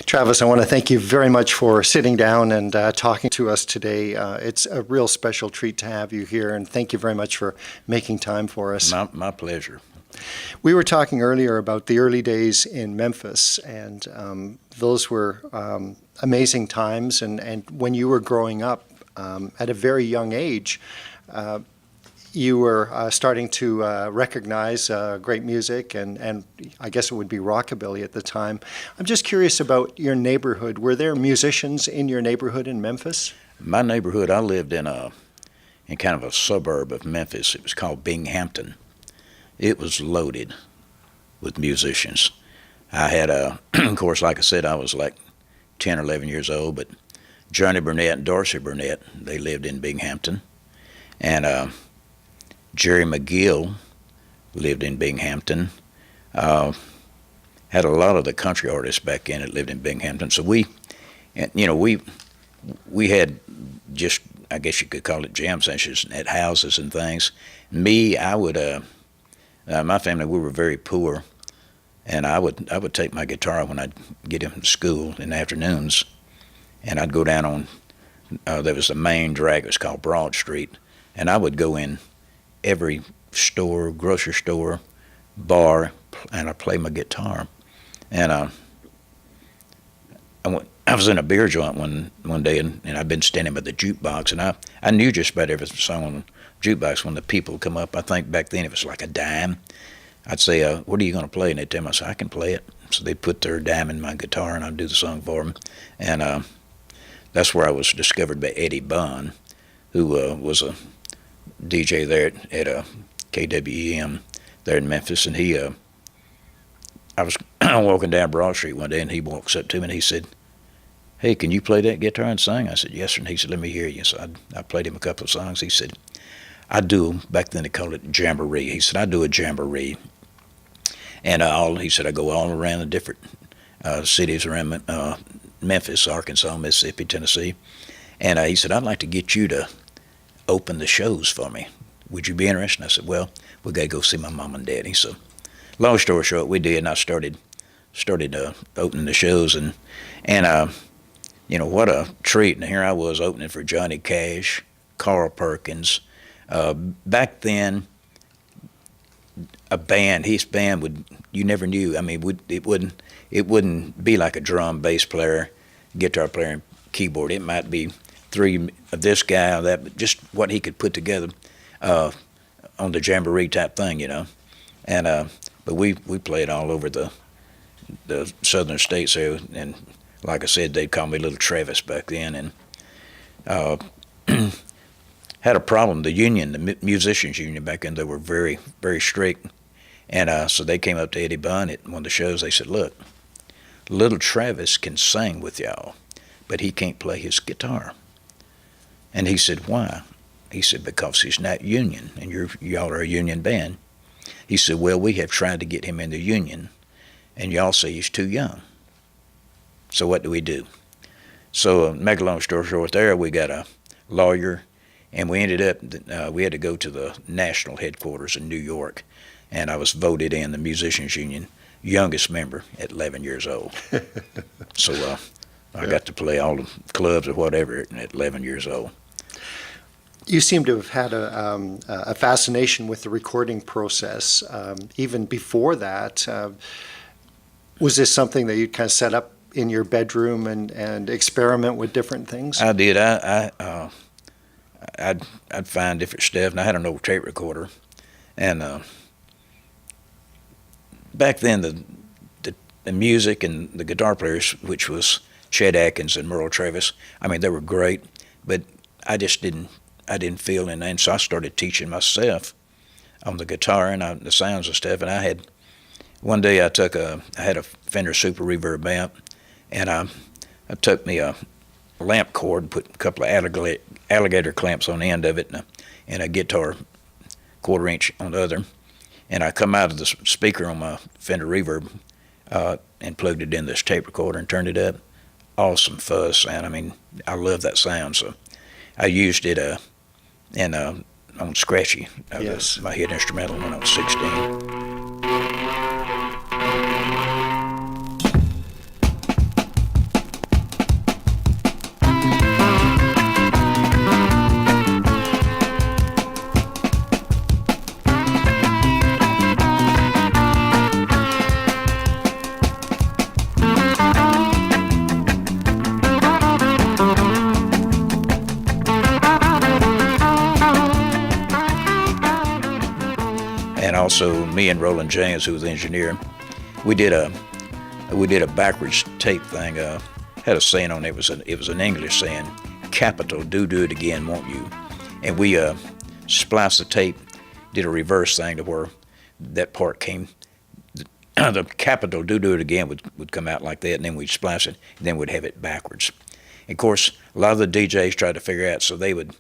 Travis, I want to thank you very much for sitting down and talking to us today. It's a real special treat to have you here, and thank you very much for making time for us. My pleasure. We were talking earlier about the early days in Memphis, and those were amazing times. And when you were growing up at a very young age, you were starting to recognize great music, and I guess it would be rockabilly at the time. I'm just curious about your neighborhood. Were there musicians in your neighborhood in Memphis? My neighborhood, I lived in kind of a suburb of Memphis. It was called Binghamton. It was loaded with musicians. I had of course, like I said, I was like 10 or 11 years old, but Johnny Burnett and Dorsey Burnett, they lived in Binghamton. And Jerry McGill lived in Binghamton. Had a lot of the country artists back then that lived in Binghamton. So we had just, I guess you could call it jam sessions at houses and things. Me, I would, my family, we were very poor, and I would take my guitar when I'd get him to school in the afternoons, and I'd go down on, there was the main drag, it was called Broad Street, and I would go in every store, grocery store, bar, and I play my guitar. And I was in a beer joint one day, and I'd been standing by the jukebox, and I knew just about every song on the jukebox when the people come up. I think back then it was like a dime. I'd say, what are you going to play? And they'd tell me, I said, I can play it. So they'd put their dime in my guitar, and I'd do the song for them. And that's where I was discovered by Eddie Bunn, who was a DJ there at KWEM there in Memphis. And I was walking down Broad Street one day, and he walks up to me and he said, hey, can you play that guitar and sing? I said, yes, sir. And he said, let me hear you. So I played him a couple of songs. He said, I do, back then they called it jamboree. He said, I do a jamboree. And he said, I go all around the different cities around Memphis, Arkansas, Mississippi, Tennessee. And he said, I'd like to get you to open the shows for me. Would you be interested? And I said, well, we got to go see my mom and daddy. So long story short, we did, and I started opening the shows. And what a treat. And here I was opening for Johnny Cash, Carl Perkins. Back then, his band you never knew. I mean, it wouldn't be like a drum, bass player, guitar player, and keyboard. It might be three of this guy or that, but just what he could put together on the jamboree type thing, And but we played all over the southern states there, and like I said, they'd call me Little Travis back then, and had a problem. The union, the musicians union back then, they were very, very strict. And so they came up to Eddie Bunn at one of the shows. They said, look, Little Travis can sing with y'all, but he can't play his guitar. And he said, why? He said, because he's not union, and y'all are a union band. He said, well, we have tried to get him in the union, and y'all say he's too young. So what do we do? So make a long story short there, we got a lawyer, and we ended up, we had to go to the national headquarters in New York, and I was voted in the Musicians Union youngest member at 11 years old. So I got to play all the clubs or whatever at 11 years old. You seem to have had a fascination with the recording process. Even before that, was this something that you'd kind of set up in your bedroom and experiment with different things? I did. I'd find different stuff, and I had an old tape recorder. And back then, the music and the guitar players, which was Chet Atkins and Merle Travis, I mean, they were great, but I just didn't feel in that. So I started teaching myself on the guitar and the sounds and stuff. And one day I had a Fender Super Reverb amp, and I took me a lamp cord, put a couple of alligator clamps on the end of it, and a guitar 1/4 inch on the other. And I come out of the speaker on my Fender Reverb and plugged it in this tape recorder and turned it up. Awesome fuzz sound. I mean, I love that sound. So I used it on Scratchy. Yes. My hit instrumental when I was 16. so me and Roland James, who was the engineer, we did a backwards tape thing. Had a saying on it. It was an English saying, "Capital, do it again, won't you?" And we spliced the tape, did a reverse thing to where that part came. The capital, do it again would come out like that, and then we'd splice it, and then we'd have it backwards. And of course, a lot of the DJs tried to figure out, so they would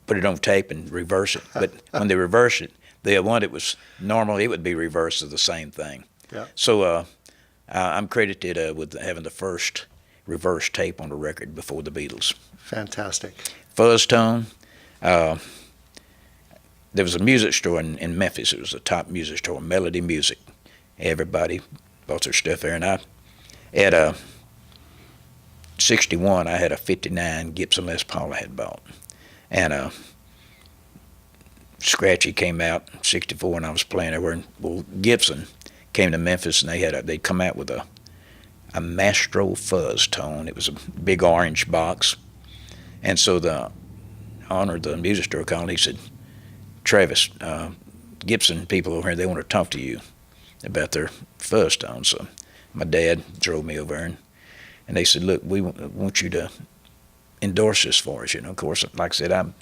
put it on tape and reverse it. But when they reverse it, the one that was normal, it would be reversed of the same thing. Yeah. So I'm credited with having the first reverse tape on the record before the Beatles. Fantastic. Fuzz Tone. There was a music store in Memphis. It was a top music store, Melody Music. Everybody bought their stuff there. And I, at 61, I had a 59 Gibson Les Paul I had bought. And Scratchy came out in 64, and I was playing there. Well, Gibson came to Memphis, and they'd come out with a Mastro Fuzz Tone. It was a big orange box. And so the owner of the music store called, he said, "Travis, Gibson people over here, they want to talk to you about their Fuzz Tone." So my dad drove me over there, and they said, "Look, we want you to endorse this for us." Of course, like I said, I'm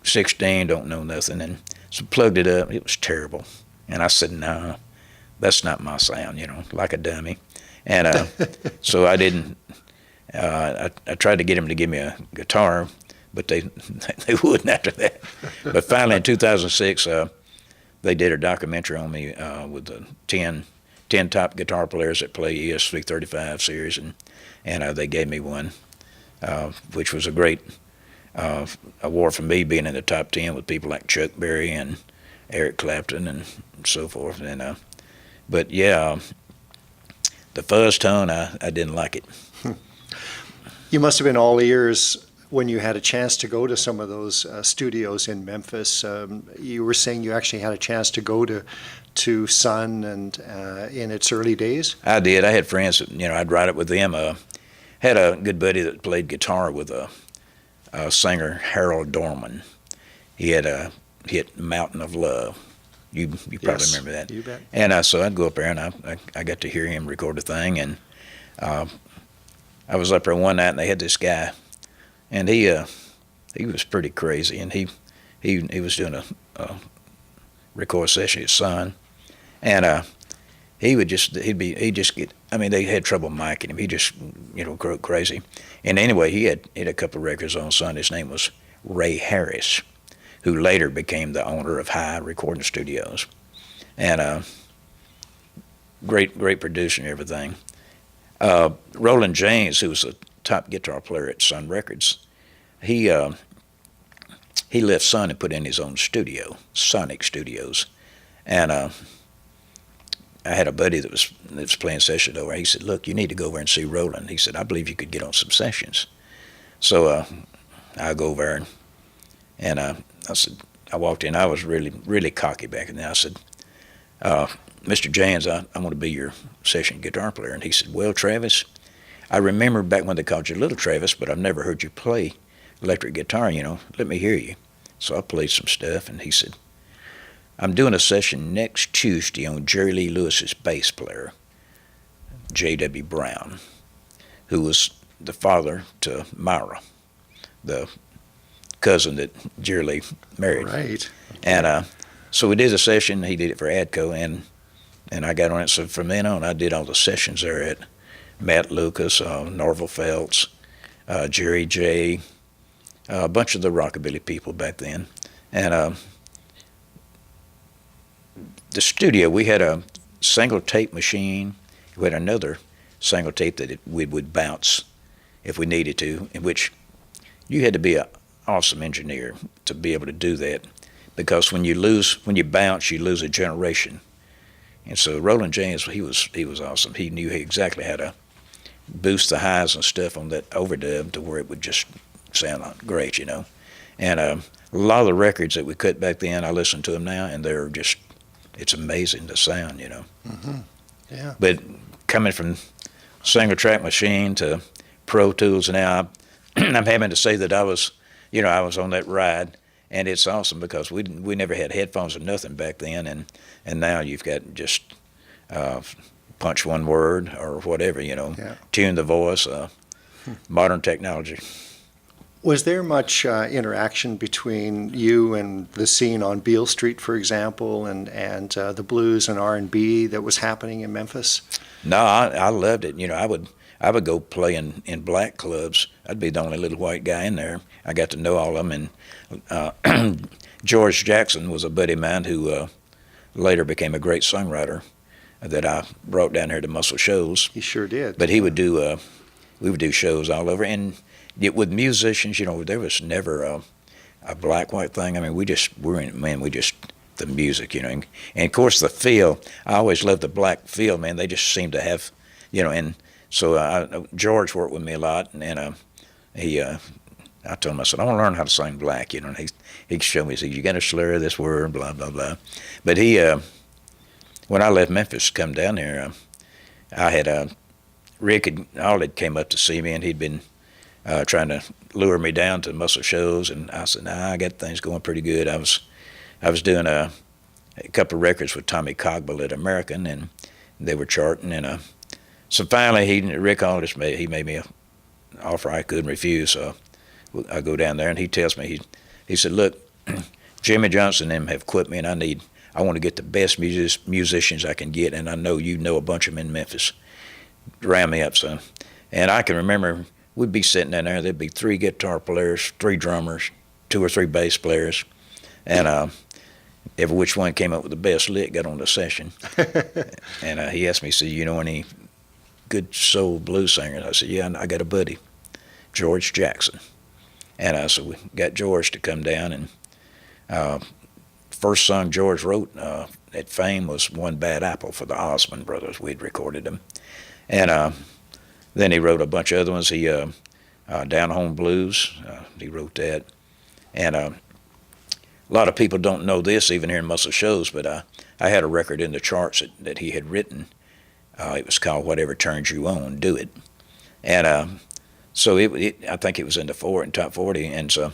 16, don't know nothing, and so plugged it up. It was terrible. And I said, "No, that's not my sound," like a dummy. And so I didn't. I tried to get him to give me a guitar, but they wouldn't after that. But finally, in 2006, they did a documentary on me with the 10 top guitar players that play ES335 series, and they gave me one, which was a great award for me, being in the top 10 with people like Chuck Berry and Eric Clapton and so forth. And but yeah, the Fuzz Tone, I didn't like it. You must have been all ears when you had a chance to go to some of those studios in Memphis. You were saying you actually had a chance to go to Sun and in its early days? I did. I had friends that, I'd ride it with them. Had a good buddy that played guitar with a singer, Harold Dorman. He had a hit Mountain of Love. You probably remember that. You bet. And so I'd go up there, and I got to hear him record a thing. And I was up there one night, and they had this guy, and he was pretty crazy, and he was doing a record session at Sun, and he'd just get. I mean, they had trouble miking him. He just grew crazy. And anyway, he had a couple of records on Sun. His name was Ray Harris, who later became the owner of High Recording Studios, and great producer and everything. Roland James, who was a top guitar player at Sun Records, he left Sun and put in his own studio, Sonic Studios, and I had a buddy that was playing sessions over. He said, "Look, you need to go over and see Roland." He said, "I believe you could get on some sessions." So I go over and I said, I walked in. I was really cocky back then. I said, "Mr. James, I want to be your session guitar player." And he said, "Well, Travis, I remember back when they called you Little Travis, but I've never heard you play electric guitar, let me hear you." So I played some stuff, and he said, "I'm doing a session next Tuesday on Jerry Lee Lewis's bass player, J.W. Brown, who was the father to Myra, the cousin that Jerry Lee married." Right. And so we did a session. He did it for ADCO, and I got on it. So from then on, I did all the sessions there at Matt Lucas, Norval Felts, Jerry J., a bunch of the rockabilly people back then. And the studio, we had a single tape machine. We had another single tape that we would bounce if we needed to, in which you had to be an awesome engineer to be able to do that, because when you bounce, you lose a generation. And so Roland James, he was awesome. He knew exactly how to boost the highs and stuff on that overdub to where it would just sound great, And a lot of the records that we cut back then, I listen to them now, and they're just, it's amazing the sound, Mm-hmm. Yeah. But coming from single track machine to Pro Tools now, I'm having to say that I was on that ride, and it's awesome because we never had headphones or nothing back then, and now you've got just punch one word or whatever, Yeah. tune the voice, modern technology. Was there much interaction between you and the scene on Beale Street, for example, and the blues and R&B that was happening in Memphis? No, I loved it. I would go play in black clubs. I'd be the only little white guy in there. I got to know all of them, and George Jackson was a buddy of mine who later became a great songwriter that I brought down here to Muscle Shoals. He sure did. But he would do, we would do shows all over, and with musicians, there was never a black-white thing. I mean, we just the music, and of course the feel. I always loved the black feel, man. They just seemed to have, and so George worked with me a lot, and I told him, I said, I want to learn how to sing black, and he showed me, he said, you got to slur this word, blah, blah, blah. But when I left Memphis to come down here, I had, Rick had came up to see me, and he'd been trying to lure me down to Muscle Shoals, and I said, nah, I got things going pretty good. I was doing a couple of records with Tommy Cogbill at American, and they were charting, and so finally Rick Aldis he made me an offer I couldn't refuse. So I go down there, and he tells me, he said, look, Jimmy Johnson and them have quit me, and I want to get the best musicians I can get, and I know you know a bunch of them in Memphis. Round me up, son. And I can remember we'd be sitting down there, there'd be 3 guitar players, 3 drummers, 2 or 3 bass players, and every which one came up with the best lick got on the session. And he asked me, he said, you know any good soul blues singers? I said, yeah, I got a buddy, George Jackson. And so we got George to come down, and first song George wrote at Fame was One Bad Apple for the Osmond Brothers. We'd recorded them. And then he wrote a bunch of other ones. He Down Home Blues, he wrote that. And a lot of people don't know this, even here in Muscle Shoals, but I had a record in the charts that he had written. It was called Whatever Turns You On, Do It. And so I think it was in the top 40. And so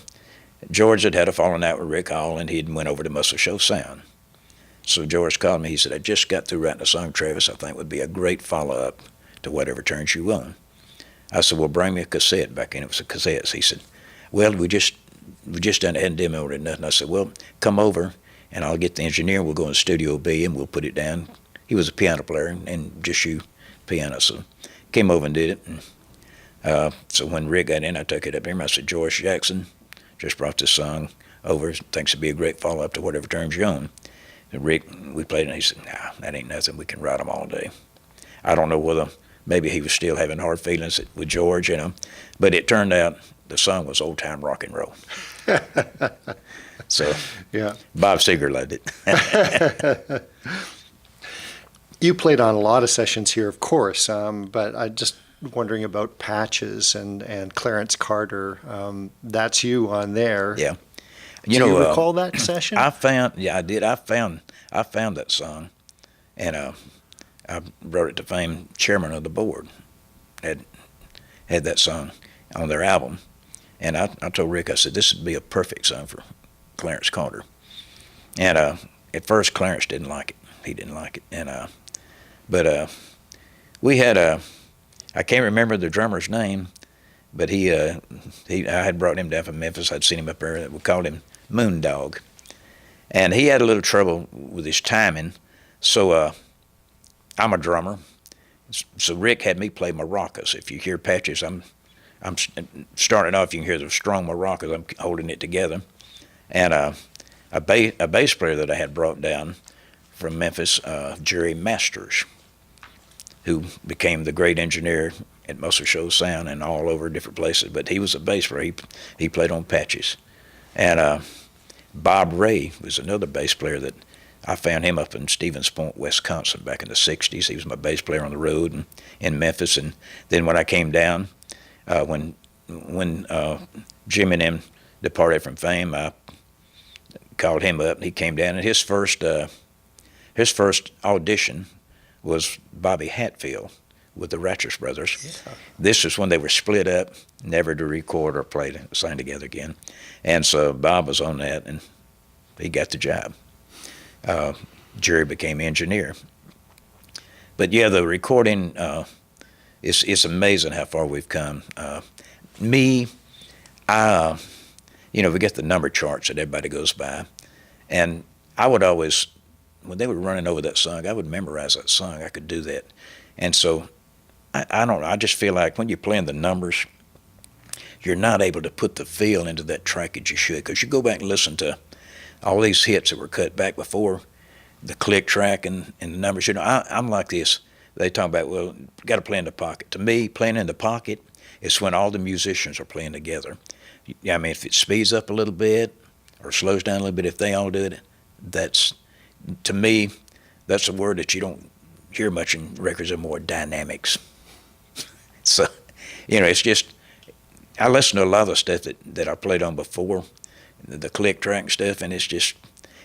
George had a falling out with Rick Hall, and he went over to Muscle Shoals Sound. So George called me. He said, I just got through writing a song, Travis, I think would be a great follow-up to Whatever Turns You On. I said, well, bring me a cassette. Back then it was a cassette. He said, well, we just done hadn't demoed it or nothing. I said, well, come over, and I'll get the engineer. We'll go in Studio B, and we'll put it down. He was a piano player, and just you piano. So came over and did it. And, so when Rick got in, I took it up here. I said, George Jackson just brought this song over. Thinks it'd be a great follow-up to Whatever Turns You On. And Rick, we played it, and he said, nah, that ain't nothing. We can write them all day. I don't know whether maybe he was still having hard feelings with George, but it turned out the song was old-time rock and roll. So yeah, Bob Seger loved it. You played on a lot of sessions here, of course, but I just wondering about Patches and Clarence Carter. That's you on there. Yeah. Do you recall that session? I did. I found that song, and I brought it to Fame. Chairman of the board had that song on their album, and I told Rick, I said, this would be a perfect song for Clarence Carter. And at first Clarence didn't like it. He didn't like it, and but we had I can't remember the drummer's name, but I had brought him down from Memphis. I'd seen him up there. We called him Moondog, and he had a little trouble with his timing. So I'm a drummer, so Rick had me play maracas. If you hear Patches, I'm starting off. You can hear the strong maracas. I'm holding it together, and a bass player that I had brought down from Memphis, Jerry Masters, who became the great engineer at Muscle Shoals Sound and all over different places. But he was a bass player. He played on Patches. And Bob Ray was another bass player that I found him up in Stevens Point, Wisconsin, back in the 60s. He was my bass player on the road and in Memphis. And then when I came down, when Jim and them departed from Fame, I called him up, and he came down. And his first audition was Bobby Hatfield with the Ratchers brothers. Yeah. This is when they were split up, never to record or sing together again. And so Bob was on that, and he got the job. Jerry became engineer. But yeah, the recording, it's amazing how far we've come. We get the number charts that everybody goes by. And I would always, when they were running over that song, I would memorize that song. I could do that. And so, I don't know, I just feel like when you're playing the numbers, you're not able to put the feel into that track as you should. Because you go back and listen to all these hits that were cut back before, the click track and the numbers. I'm like this. They talk about, well, got to play in the pocket. To me, playing in the pocket is when all the musicians are playing together. I mean, if it speeds up a little bit or slows down a little bit, if they all do it, to me, that's a word that you don't hear much in records anymore, dynamics. So, it's just, I listen to a lot of the stuff that I played on before, the click track and stuff, and it's just,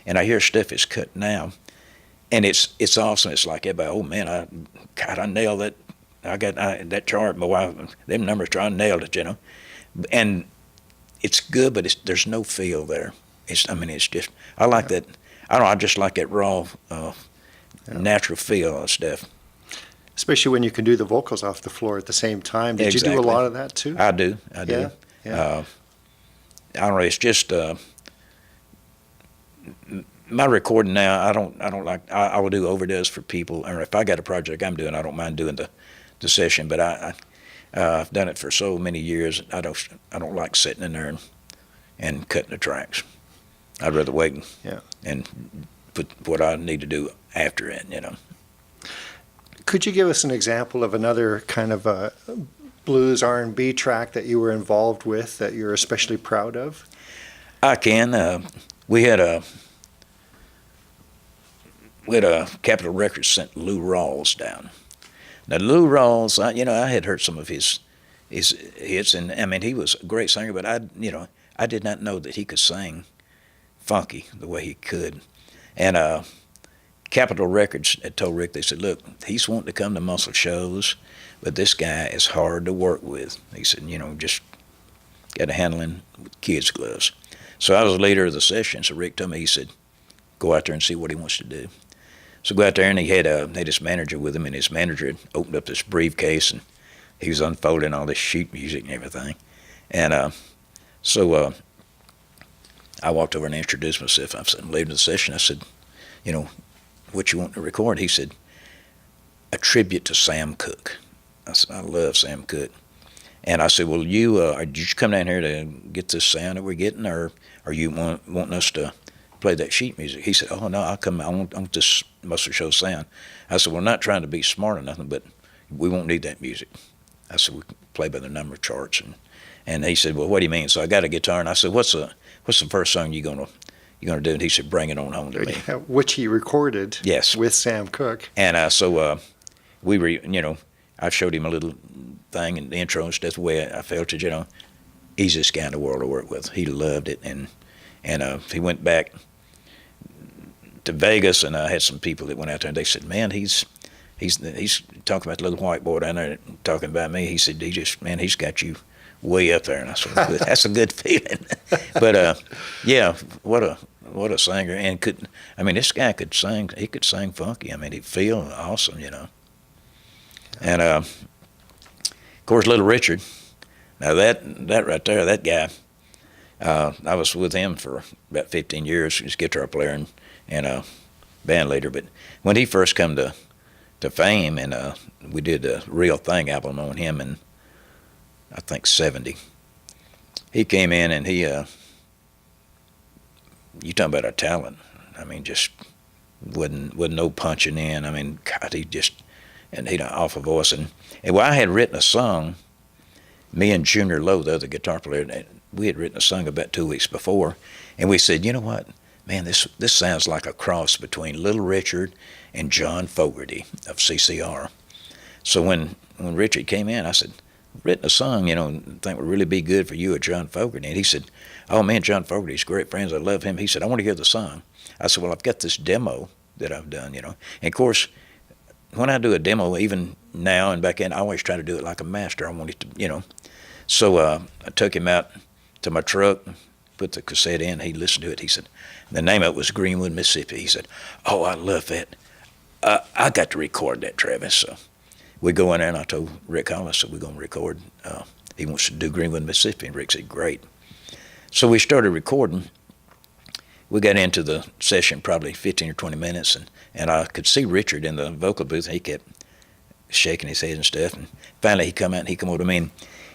and I hear stuff is cut now, and it's awesome. It's like everybody, oh man, I nailed that. I got that chart. My wife, them numbers, I nailed it, and it's good, but there's no feel there. It's just, I like that. I don't know, I just like that raw, natural feel of stuff. Especially when you can do the vocals off the floor at the same time. Did you do a lot of that too? I do. Yeah. I don't know. It's just my recording now. I don't like. I will do overdubs for people, or if I got a project I'm doing, I don't mind doing the session. But I've done it for so many years. I don't like sitting in there and cutting the tracks. I'd rather wait and put what I need to do after it. Could you give us an example of another kind of a blues R&B track that you were involved with that you're especially proud of? I can. We had a Capitol Records sent Lou Rawls down. Now Lou Rawls, I had heard some of his hits, and I mean he was a great singer, but I did not know that he could sing funky the way he could, and Capitol Records had told Rick, they said, look, he's wanting to come to Muscle Shoals, but this guy is hard to work with. He said, just got to handle him with kids' gloves. So I was the leader of the session, so Rick told me, he said, go out there and see what he wants to do. So go out there, and he had his manager with him, and his manager had opened up this briefcase, and he was unfolding all this sheet music and everything. And so I walked over and introduced myself. I said, I'm leaving the session. I said, what you want to record? He said, a tribute to Sam Cooke. I said, I love Sam Cooke. And I said, well, did you come down here to get this sound that we're getting, or are you wanting us to play that sheet music? He said, oh, no, I want this Muscle Shoals sound. I said, we're not trying to be smart or nothing, but we won't need that music. I said, we can play by the number charts. And he said, well, what do you mean? So I got a guitar, and I said, what's the first song you're gonna do? And he said, Bring It On Home to Me. Which he recorded with Sam Cooke. And so we were, I showed him a little thing in the intro and stuff, the way I felt it, easiest guy in the world to work with. He loved it. And he went back to Vegas, and I had some people that went out there, and they said, man, he's talking about the little white boy down there talking about me. He said, he's got you way up there. And I said, that's a good feeling. But yeah, what a singer. And this guy could sing. He could sing funky. He'd feel awesome, And of course, Little Richard. Now that right there, that guy, I was with him for about 15 years. He's a guitar player and a band leader. But when he first come to fame, and we did a Real Thing album on him in, I think, 70. He came in, and he, you talking about a talent. Just wasn't no punching in. God, and he'd an awful voice. And I had written a song, me and Junior Lowe, the other guitar player, we had written a song about 2 weeks before, and we said, you know what, man, this sounds like a cross between Little Richard and John Fogerty of CCR. So when Richard came in, I said, written a song, think would really be good for you or John Fogerty. And he said, oh man, John Fogerty's great friends, I love him. He said, I want to hear the song. I said, well, I've got this demo that I've done, And of course, when I do a demo, even, now and back then, I always try to do it like a master. I wanted to, So I took him out to my truck, put the cassette in. He listened to it. He said, the name of it was Greenwood, Mississippi. He said, "Oh, I love that. I got to record that, Travis." So we go in there, and I told Rick Hollis that we're going to record. He wants to do Greenwood, Mississippi. And Rick said, "Great." So we started recording. We got into the session probably 15 or 20 minutes, and I could see Richard in the vocal booth. He kept shaking his head and stuff. And finally he come out and he come over to me.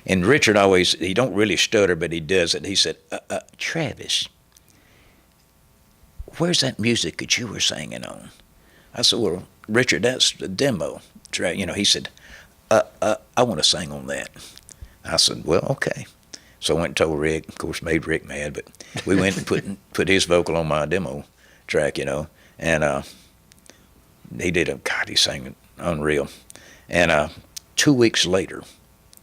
And Richard always, he don't really stutter, but he does it. He said, "Travis, where's that music that you were singing on?" I said, "Well, Richard, that's the demo." He said, "I want to sing on that." I said, "Well, okay." So I went and told Rick, of course, made Rick mad, but we went and put his vocal on my demo track, and he did he sang it unreal. And 2 weeks later,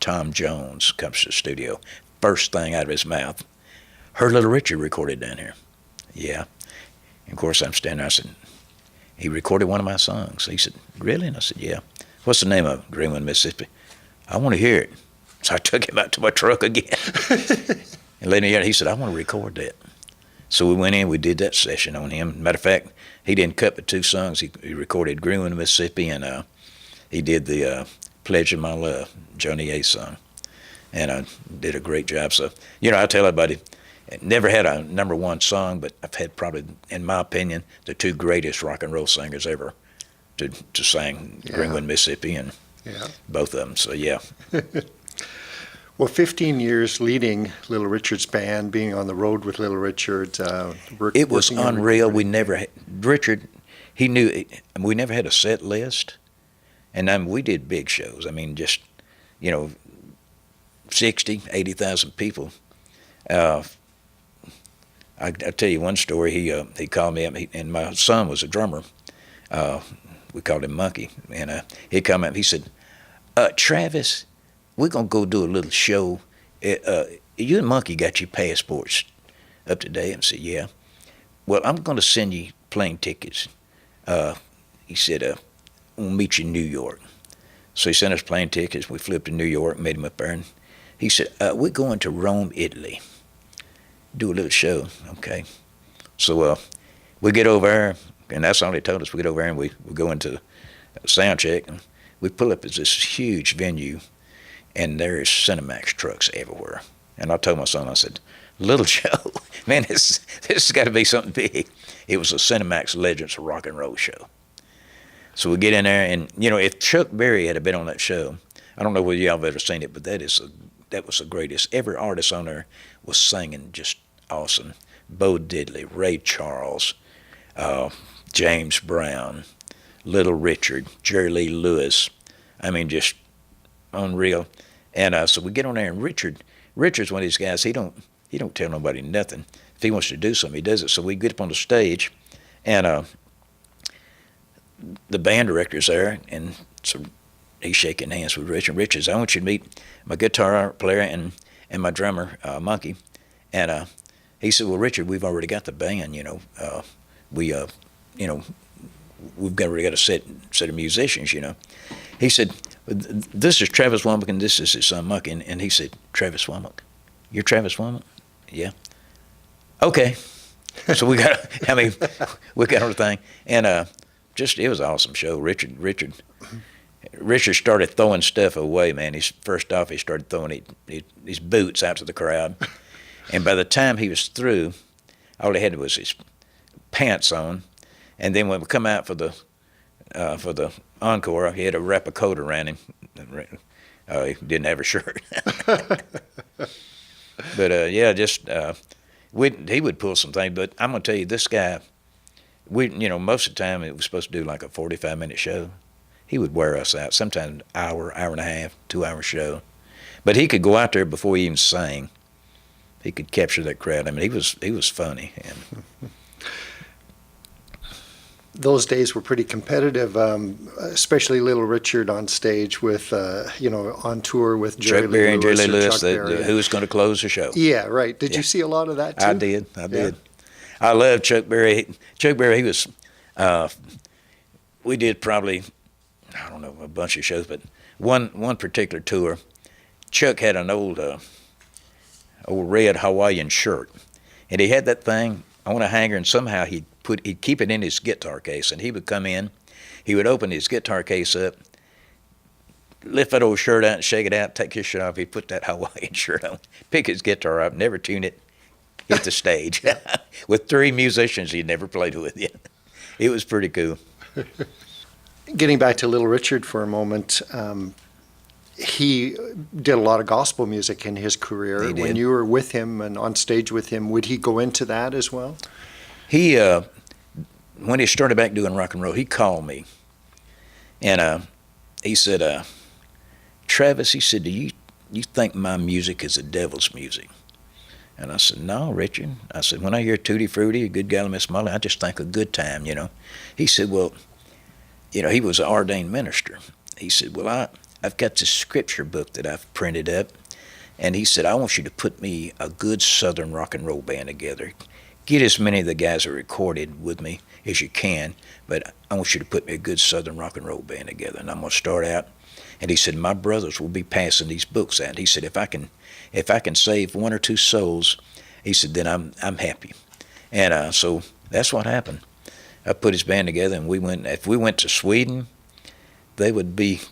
Tom Jones comes to the studio. First thing out of his mouth, "Heard Little Richard recorded down here." "Yeah." And of course, I'm standing there. I said, "He recorded one of my songs." He said, "Really?" And I said, "Yeah." "What's the name of it?" "Greenwood, Mississippi." "I want to hear it." So I took him out to my truck again. And later he said, "I want to record that." So we went in, we did that session on him. Matter of fact, he didn't cut but 2 songs. He recorded Greenwood, Mississippi, and he did the Pledge of My Love, Johnny A. song. And did a great job. So, I tell everybody, never had a number 1 song, but I've had probably, in my opinion, the 2 greatest rock and roll singers ever to sing Greenwood, Mississippi, and both of them. So, yeah. Well, 15 years leading Little Richard's band, being on the road with Little Richard. It was unreal. We never had, Richard, he knew, we never had a set list. And we did big shows. I mean, just, 60, 80,000 people. I'll tell you one story. He called me up, and my son was a drummer. We called him Monkey. And he come up, he said, "Travis, we're going to go do a little show. You and Monkey got your passports up to date?" I said, "Yeah." "Well, I'm going to send you plane tickets." He said, "We'll meet you in New York." So he sent us plane tickets. We flew up to New York, met him up there. And he said, "We're going to Rome, Italy. Do a little show." Okay. So we get over there, and that's all he told us. We get over there, and we go into sound check. And we pull up at this huge venue, and there's Cinemax trucks everywhere. And I told my son, I said, "Little show, man, this has got to be something big." It was a Cinemax Legends of Rock and Roll show. So we get in there, and if Chuck Berry had been on that show, I don't know whether y'all have ever seen it, but that was the greatest. Every artist on there was singing just awesome. Bo Diddley, Ray Charles, James Brown, Little Richard, Jerry Lee Lewis. I mean, just unreal. And so we get on there, and Richard's one of these guys. He don't tell nobody nothing. If he wants to do something, he does it. So we get up on the stage, and the band director's there, and so he's shaking hands with Richard. Richard says, "I want you to meet my guitar player and my drummer, Monkey." And he said, "Well, Richard, we've already got the band. We've already got a set of musicians. He said, "This is Travis Wammack, and this is his son Monkey." And he said, "Travis Wammack, you're Travis Wammack?" "Yeah." "Okay." So we got everything, and it was an awesome show. Richard started throwing stuff away, man. He started throwing his boots out to the crowd, and by the time he was through, all he had was his pants on, and then when we come out for the encore, he had a wrap of coat around him. He didn't have a shirt. But he would pull some things. But I'm gonna tell you, this guy, most of the time it was supposed to do like a 45-minute show. He would wear us out. Sometimes an hour and a half, 2-hour show. But he could go out there before he even sang. He could capture that crowd. I mean, he was funny. And those days were pretty competitive, especially Little Richard on stage with, on tour with Jerry Lee Lewis. And Jerry Lee Lewis, who was going to close the show. Yeah, right. Did you see a lot of that too? I did. Yeah. I loved Chuck Berry. Chuck Berry, he was, we did probably I don't know, a bunch of shows, but one particular tour, Chuck had an old red Hawaiian shirt, and he had that thing on a hanger, and somehow he'd keep it in his guitar case, and he would come in, he would open his guitar case up, lift that old shirt out and shake it out, take his shirt off, he'd put that Hawaiian shirt on, pick his guitar up, never tune it, hit the stage with 3 musicians he'd never played with yet. It was pretty cool. Getting back to Little Richard for a moment, he did a lot of gospel music in his career. He did. When you were with him and on stage with him, would he go into that as well? He, when he started back doing rock and roll, he called me, and he said, Travis, he said, do you think my music is the devil's music? And I said, no, Richard. I said, when I hear Tutti Frutti, A Good Gal and Miss Molly, I just think a good time, you know. He said, well, you know, he was an ordained minister. He said, well, I've got this scripture book that I've printed up, and he said, I want you to put me a good Southern rock and roll band together. Get as many of the guys that recorded with me as you can, but I want you to put me a good Southern rock and roll band together, and I'm going to start out. And he said, my brothers will be passing these books out. He said, if I can save 1 or 2 souls, he said, then I'm happy. And so that's what happened. I put his band together, and if we went to Sweden, they would be,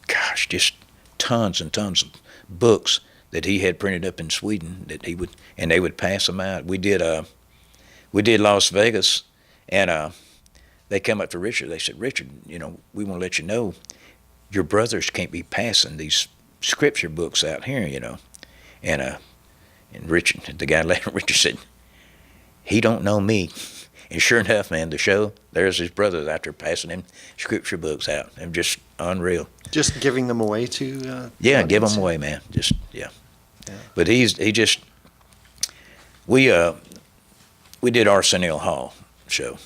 gosh, just tons and tons of books that he had printed up in Sweden that they would pass them out. We did Las Vegas, and they come up to Richard. They said, Richard, you know, we want to let you know your brothers can't be passing these scripture books out here, you know. And Richard, the guy later, Richard said, he don't know me. And sure enough, man, the show, there's his brothers out there passing them scripture books out. They're just unreal. Just giving them away to yeah, give them away, man. Just yeah. But we did Arsenio Hall show,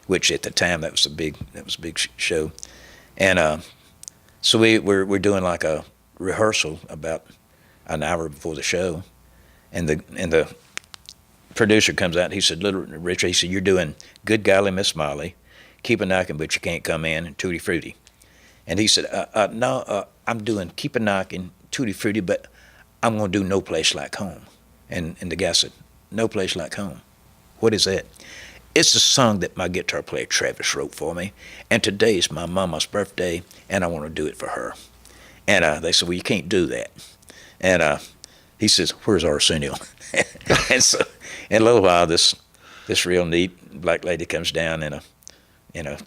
which at the time that was a big show, and so we're doing like a rehearsal about an hour before the show, and the producer comes out and he said, Little Richard, he said, you're doing Good Golly Miss Molly, Keep a Knockin' But You Can't Come In, and Tutti Frutti. And he said, no, I'm doing Keep a Knockin', Tutti Frutti, but I'm going to do No Place Like Home. And the guy said, No Place Like Home. What is that? It's a song that my guitar player Travis wrote for me, and today's my mama's birthday, and I want to do it for her. And they said, well, you can't do that. And he says, where's Arsenio? And so in a little while, this real neat black lady comes down in a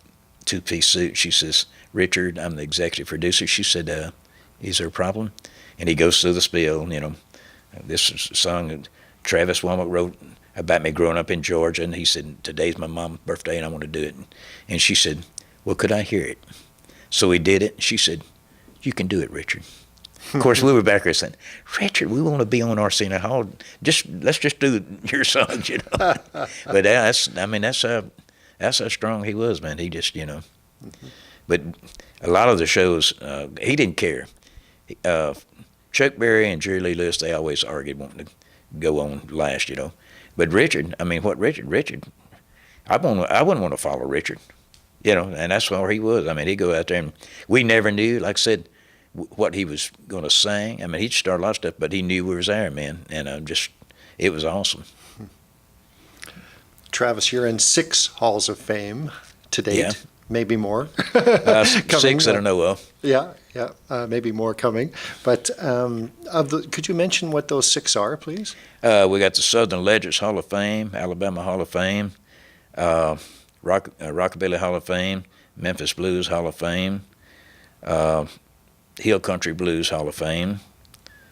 2-piece suit. She says, Richard, I'm the executive producer. She said, is there a problem? And he goes through the spiel, you know. This is a song that Travis Wammack wrote about me growing up in Georgia, and he said, today's my mom's birthday, and I want to do it. And she said, well, could I hear it? So he did it. She said, you can do it, Richard. Of course, we were back there saying, Richard, we want to be on Arsenio Hall. Let's just do your songs, you know. But that's how strong he was, man. He just, you know. Mm-hmm. But a lot of the shows, he didn't care. Chuck Berry and Jerry Lee Lewis, they always argued wanting to go on last, you know. But Richard, I mean, Richard, I wouldn't want to follow Richard, you know, and that's where he was. I mean, he'd go out there, and we never knew, like I said, what he was going to sing. I mean, he'd start a lot of stuff, but he knew we was there, man, and it was awesome. Travis, you're in 6 Halls of Fame to date. Yeah. Maybe more. 6 that I know of. Yeah, maybe more coming. But could you mention what those 6 are, please? We got the Southern Legends Hall of Fame, Alabama Hall of Fame, Rockabilly Hall of Fame, Memphis Blues Hall of Fame, Hill Country Blues Hall of Fame.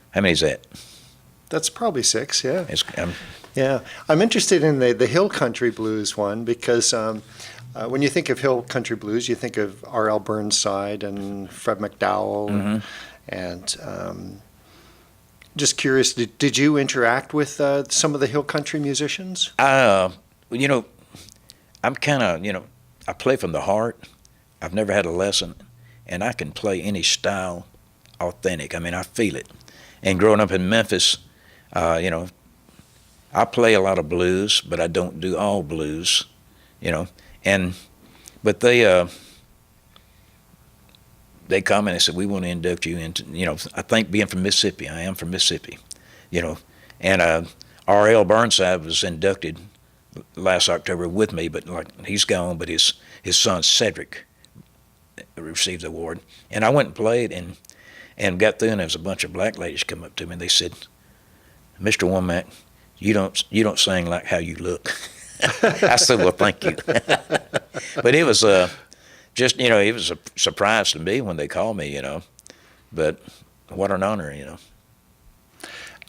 How many is that? That's probably 6, yeah. Yeah. I'm interested in the Hill Country Blues one because when you think of Hill Country Blues, you think of R.L. Burnside and Fred McDowell. Mm-hmm. And just curious, did you interact with some of the Hill Country musicians? You know, I'm kind of, you know, I play from the heart. I've never had a lesson, and I can play any style authentic. I mean, I feel it. And growing up in Memphis, you know, I play a lot of blues, but I don't do all blues, you know. But they, they called me and they said, we want to induct you into, I think being from Mississippi, I am from Mississippi, and R.L. Burnside was inducted last October with me, but he's gone, but his son Cedric received the award. And I went and played and got through, and there was a bunch of black ladies come up to me and they said, Mr. Wammack, you don't sing like how you look. I said, well, thank you. But it was it was a surprise to me when they called me, but what an honor,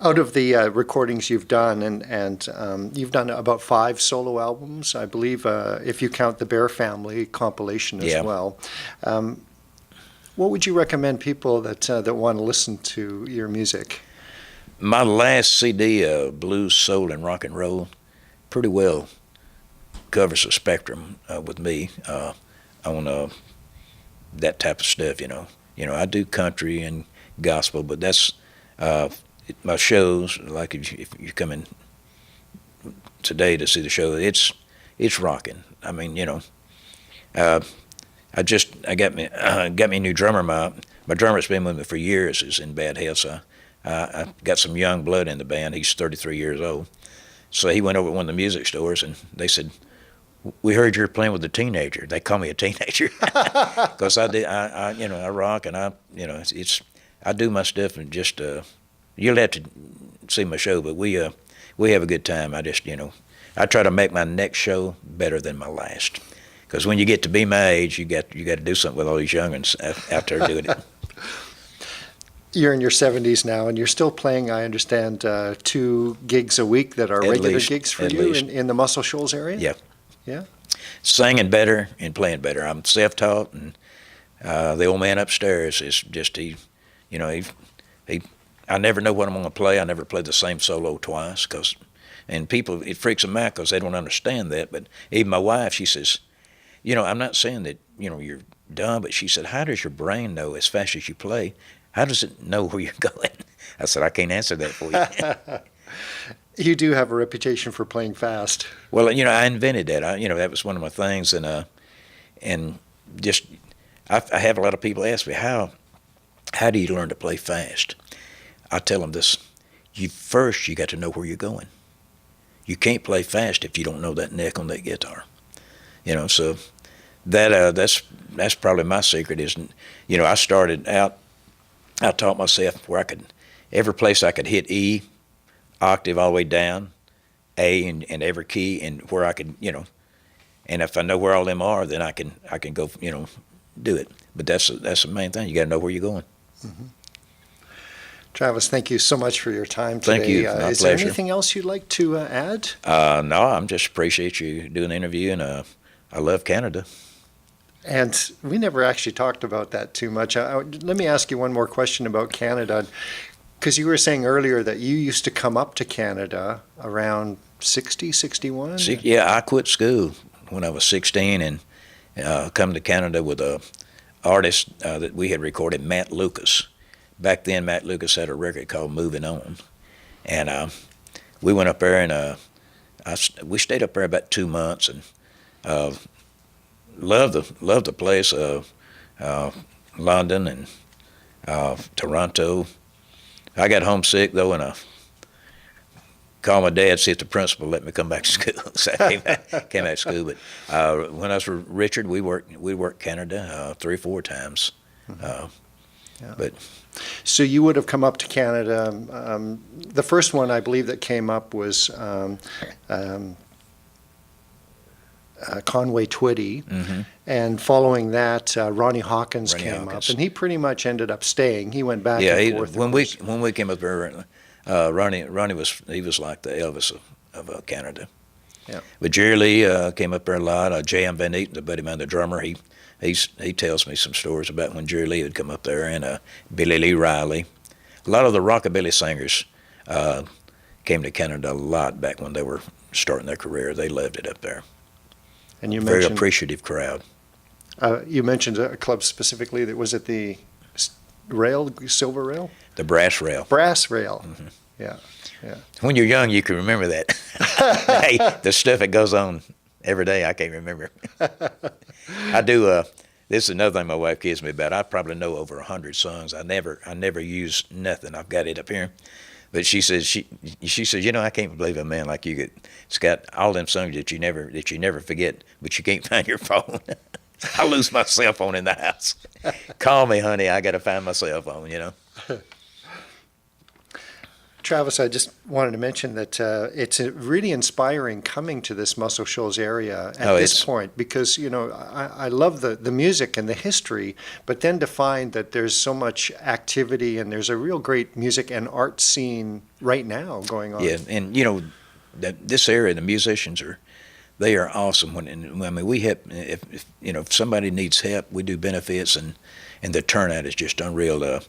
Out of the recordings you've done, and you've done about 5 solo albums, I believe, if you count the Bear Family compilation as well. What would you recommend people that want to listen to your music? My last CD, Blues, Soul, and Rock and Roll, pretty well covers the spectrum with me on that type of stuff. I do country and gospel, but that's my shows. Like if you come in today to see the show, it's rocking. I mean, I got me a new drummer. My drummer's been with me for years. Is in bad health, so I got some young blood in the band. He's 33 years old. So he went over to one of the music stores, and they said, we heard you're playing with a teenager. They call me a teenager because I rock, and I do my stuff, and just you'll have to see my show, but we have a good time. I just I try to make my next show better than my last, because when you get to be my age, you got to do something with all these young'uns out there doing it. You're in your 70s now, and you're still playing, I understand, 2 gigs a week that are regular gigs for you in the Muscle Shoals area? Yeah. Yeah? Singing better and playing better. I'm self-taught, and the old man upstairs is just, I never know what I'm going to play. I never play the same solo twice, and people, it freaks them out because they don't understand that. But even my wife, she says, I'm not saying that, you're dumb, but she said, how does your brain know as fast as you play? How does it know where you're going? I said, I can't answer that for you. You do have a reputation for playing fast. Well, I invented that. That was one of my things, and just I have a lot of people ask me, how do you learn to play fast? I tell them this: you got to know where you're going. You can't play fast if you don't know that neck on that guitar. So that's probably my secret. Is I started out. I taught myself where every place I could hit E, octave all the way down, A in every key, and where I could, and if I know where all them are, then I can go, do it. But that's the main thing. You got to know where you're going. Mm-hmm. Travis, thank you so much for your time today. Thank you. My is pleasure. there anything else you'd like to add? No, I'm just appreciate you doing the interview, and I love Canada. And we never actually talked about that too much. Let me ask you one more question about Canada, because you were saying earlier that you used to come up to Canada around 60, 61? Yeah, I quit school when I was 16 and come to Canada with a artist that we had recorded, Matt Lucas. Back then, Matt Lucas had a record called Moving On. And we went up there, and we stayed up there about 2 months, and loved the place, London and Toronto. I got homesick though, and I called my dad, see if the principal let me come back to school. So I came back to school. But when I was with Richard, we worked Canada 3 or 4 times. Yeah. But so you would have come up to Canada. The first one I believe that came up was Conway Twitty, mm-hmm. and following that, Ronnie Hawkins came up, and he pretty much ended up staying. He went back and forth. When we came up there, Ronnie was like the Elvis of Canada. Yeah. But Jerry Lee came up there a lot. J.M. Van Eaton, the buddy man, the drummer, he tells me some stories about when Jerry Lee would come up there, and Billy Lee Riley. A lot of the rockabilly singers came to Canada a lot back when they were starting their career. They loved it up there. And you very mentioned, appreciative crowd. You mentioned a club specifically. That was it, the rail, silver rail, the brass rail. Brass rail. Mm-hmm. Yeah, yeah. When you're young, you can remember that. Hey, the stuff that goes on every day, I can't remember. I do. This is another thing my wife kids me about. I probably know over 100 songs. I never use nothing. I've got it up here. But she says, you know, I can't believe a man like you it's got all them songs that you never forget, but you can't find your phone. I lose my cell phone in the house. Call me, honey. I got to find my cell phone, you know. Travis, I just wanted to mention that it's really inspiring coming to this Muscle Shoals area at this point, because, you know, I love the music and the history, but then to find that there's so much activity and there's a real great music and art scene right now going on. Yeah, and, you know, this area, the musicians they are awesome. I mean, we help, if you know, if somebody needs help, we do benefits, and the turnout is just unreal.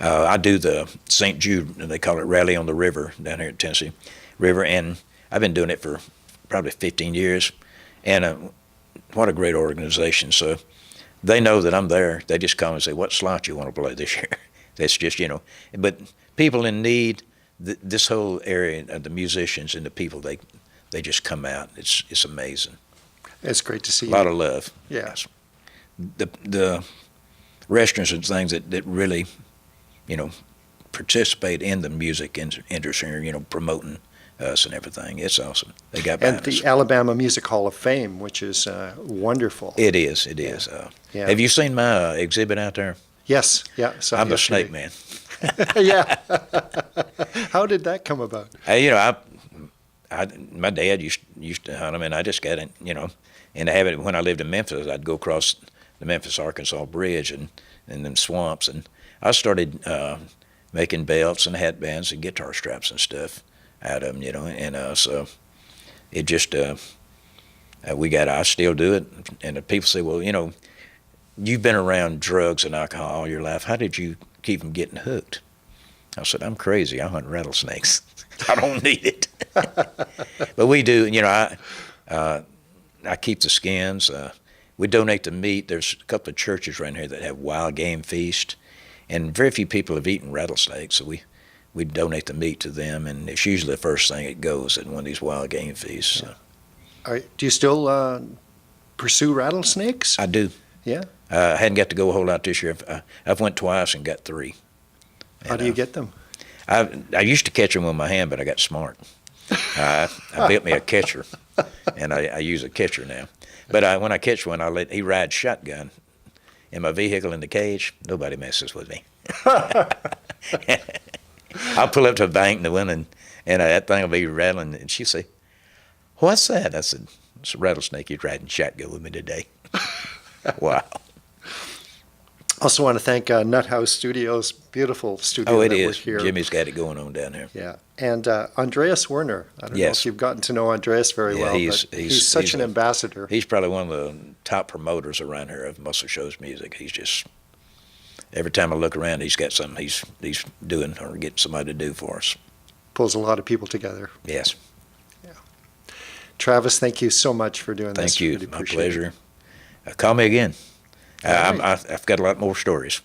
I do the St. Jude, they call it Rally on the River down here in Tennessee River, and I've been doing it for probably 15 years. And what a great organization. So they know that I'm there. They just call and say, what slot you want to play this year? That's just, you know. But people in need, this whole area of the musicians and the people, they just come out. It's amazing. It's great to see. A lot of love. Yeah. The restaurants and things that really, you know, participate in the music industry, you know, promoting us and everything. It's awesome. They got and behind us. the Alabama Music Hall of Fame, which is wonderful. It is. Yeah. Have you seen my exhibit out there? Yes. Yeah. I'm a snake man. Yeah. How did that come about? You know, my dad used to hunt them, and I just got it, you know, and I have it when I lived in Memphis. I'd go across the Memphis, Arkansas bridge and them swamps, and I started making belts and hatbands and guitar straps and stuff out of them, you know, and so it just I still do it, and the people say, well, you know, you've been around drugs and alcohol all your life. How did you keep from getting hooked? I said, I'm crazy. I hunt rattlesnakes. I don't need it. But we do, you know, I keep the skins. We donate the meat. There's a couple of churches around here that have wild game feast, and very few people have eaten rattlesnakes, so we donate the meat to them, and it's usually the first thing that goes at one of these wild game feasts. So. All right. Do you still pursue rattlesnakes? I do. Yeah. I hadn't got to go a whole lot this year. I've went twice and got 3. How do you get them? I used to catch them with my hand, but I got smart. I built me a catcher, and I use a catcher now. But when I catch one, he rides shotgun in my vehicle in the cage. Nobody messes with me. I'll pull up to a bank in the wind, and that thing will be rattling, and she'll say, what's that? I said, it's a rattlesnake. He's riding shotgun with me today. Wow. Also want to thank Nut House Studios, beautiful studio. Oh, it that is. Here. Jimmy's got it going on down there. Yeah, and Andreas Werner. I don't know if you've gotten to know Andreas very well, but he's such an ambassador. He's probably one of the top promoters around here of Muscle Shoals music. He's just, every time I look around, he's got something he's doing or getting somebody to do for us. Pulls a lot of people together. Yes. Yeah. Travis, thank you so much for doing this. Thank you. Really My pleasure. Call me again. I've got a lot more stories.